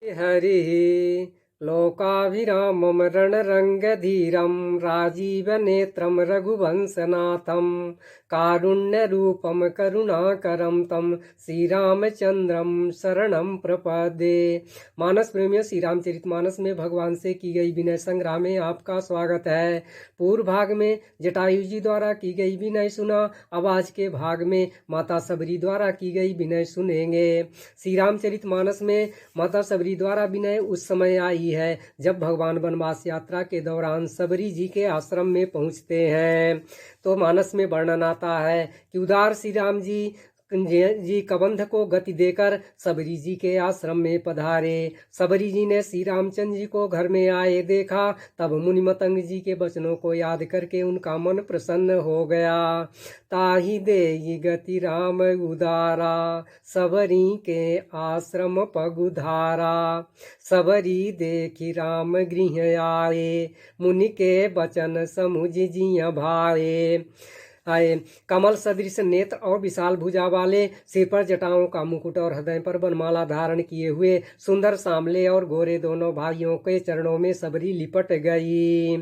हरिः लोकाभिरामं रणरङ्गधीरं राजीवनेत्रं रघुवंशनाथं कारुण्यरूपं करुणाकरं तं श्रीरामचंद्रम शरणं प्रपद्ये। मानस प्रेमियों, श्री रामचरितमानस में भगवान से की गई विनय संग्रह में आपका स्वागत है। पूर्व भाग में जटायु जी द्वारा की गई विनय सुना। अब आज के भाग में माता सबरी द्वारा की गई विनय सुनेंगे। श्री रामचरितमानस में माता सबरी द्वारा विनय उस समय आई है जब भगवान वनवास यात्रा के दौरान सबरी जी के आश्रम में पहुंचते हैं। तो मानस में वर्णन आता है कि उदार श्री राम जी कबंध को गति देकर सबरी जी के आश्रम में पधारे। सबरी जी ने श्री रामचंद्र जी को घर में आए देखा, तब मुनि मतंग जी के वचनों को याद करके उनका मन प्रसन्न हो गया। ताहि देहि गति राम उदारा, सबरी के आश्रम पगुधारा। सबरी देखि राम गृह आए, मुनि के वचन समुझ जिय भाए। आए कमल सदृश नेत्र और विशाल भुजा वाले, सिर पर जटाओं का मुकुट और हृदय पर बनमाला धारण किए हुए सुंदर सांवले और गोरे दोनों भाइयों के चरणों में सबरी लिपट गई।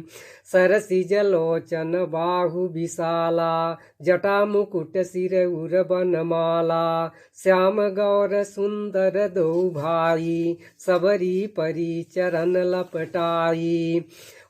सरसी जलोचन बाहु विशाला, जटा मुकुट सिर उर बनमाला। श्याम गौर सुंदर दो भाई, सबरी परी चरण लपटाई।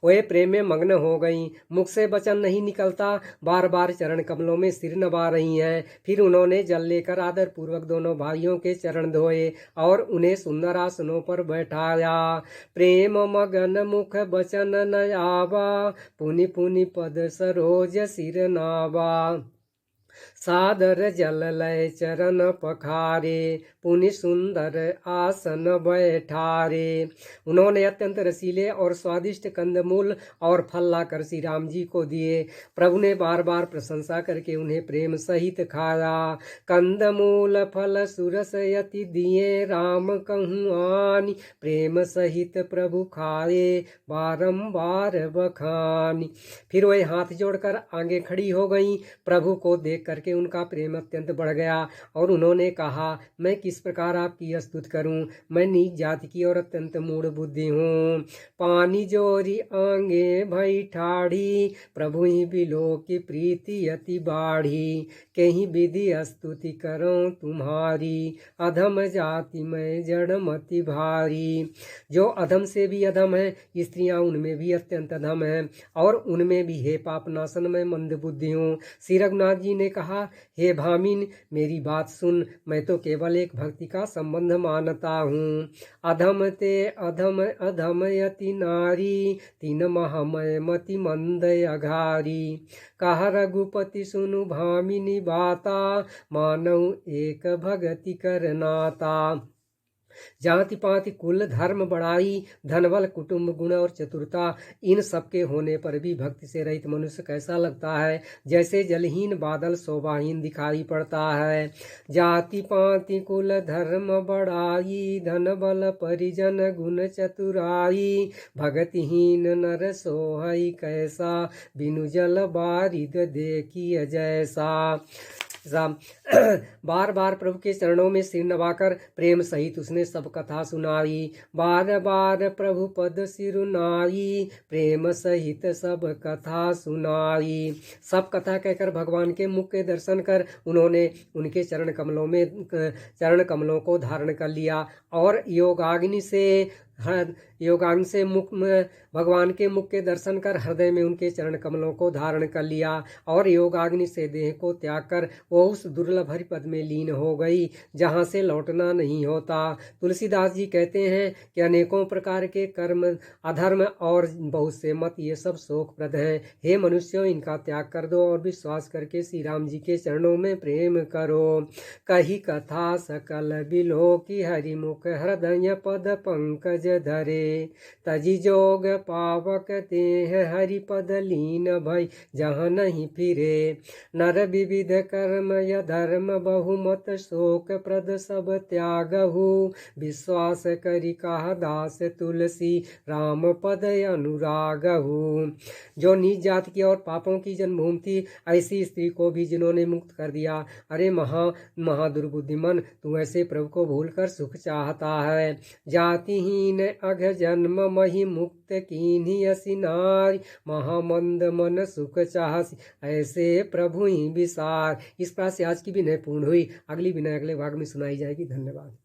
वे प्रेम में मग्न हो गईं, मुख से वचन नहीं निकलता, बार बार चरण कमलों में सिर नवा रही हैं। फिर उन्होंने जल लेकर आदर पूर्वक दोनों भाइयों के चरण धोए और उन्हें सुंदर आसनों पर बैठाया। प्रेम मगन मुख वचन न आवा, पुनि पुनि पद सरोज सिर नावा। सादर जल लय चरण पखारे, पुनि सुंदर आसन बैठारे। उन्होंने अत्यंत रसीले और स्वादिष्ट कंदमूल और फल लाकर श्री राम जी को दिए। प्रभु ने बार बार प्रशंसा करके उन्हें प्रेम सहित खाया। कंदमूल फल सुरस यति दिए, राम कहूँ आनि, प्रेम सहित प्रभु खाए बारंबार बखानी। फिर वे हाथ जोड़कर आगे खड़ी हो गईं। प्रभु को देख करके उनका प्रेम अत्यंत बढ़ गया और उन्होंने कहा, मैं किस प्रकार आपकी स्तुति करूं। मैं नीच जाति की और अत्यंत मूढ़ बुद्धि हूँ। पानी जोरी आंगे भई ठाढ़ी, प्रभु ही बिलो की प्रीति अति बाढ़ी। कहीं विधि स्तुति करो तुम्हारी, अधम जाति में जड़ मति भारी। जो अधम से भी अधम है, स्त्रियां उनमें भी अत्यंत अधम है और उनमें भी हे पाप नाशन में मंद बुद्धि हूँ। श्री रघुनाथ जी ने कहा, हे भामिन, मेरी बात सुन, मैं तो केवल एक भक्ति का संबंध मानता हूँ। अधम ते अधम अधम यति नारी, तीन महामय मति मंद अघारी। कहा रघुपति सुनु भामिनी बाता, मानव एक भगति कर नाता। जाति पाति कुल धर्म बड़ाई, धन बल कुटुंब गुण और चतुरता, इन सबके होने पर भी भक्ति से रहित मनुष्य कैसा लगता है, जैसे जलहीन बादल शोभाहीन दिखाई पड़ता है। जाति पाति कुल धर्म बड़ाई, धन बल परिजन गुण चतुराई। भगतिहीन नर सोहई कैसा, बिनु जल बारिद देखिए जैसा। बार बार प्रभु के चरणों में सिर नवाकर प्रेम सहित उसने सब कथा सुनाई। बार बार प्रभु पद सिरुनाई, प्रेम सहित सब कथा सुनाई। सब कथा कहकर भगवान के मुख के दर्शन कर उन्होंने उनके चरण कमलों को धारण कर लिया और योगाग्नि से मुख में भगवान के मुख के दर्शन कर हृदय में उनके चरण कमलों को धारण कर लिया और योगाग्नि से देह को त्याग कर वो उस दुर्लभ हरि पद में लीन हो गई जहाँ से लौटना नहीं होता। तुलसीदास जी कहते हैं कि अनेकों प्रकार के कर्म, अधर्म और बहुत से मत ये सब शोकप्रद हैं। हे मनुष्यों, इनका त्याग कर दो और विश्वास करके श्री राम जी के चरणों में प्रेम करो। कही कथा सकल बिलो की, हरिमुख हृदय पद पंकज ब्रज धरे। तजी जोग पावक देह हरिपद लीन भई जहाँ नहीं फिरे। नर विविध कर्म य धर्म बहुमत शोक प्रद सब त्यागहु। विश्वास करि कहा दास तुलसी राम पद अनुरागहु। जो नीच जाति की और पापों की जन्मभूमि थी, ऐसी स्त्री को भी जिन्होंने मुक्त कर दिया। अरे महादुर्बुद्धिमन, तू ऐसे प्रभु को भूलकर सुख चाहता है। जातिहीन अघ जन्म मही मुक्त कीन्ही असी नारी। महामंद मन सुख चाहसी ऐसे प्रभु ही विसार। इस प्रकार से आज की विनय पूर्ण हुई। अगली विनय अगले भाग में सुनाई जाएगी। धन्यवाद।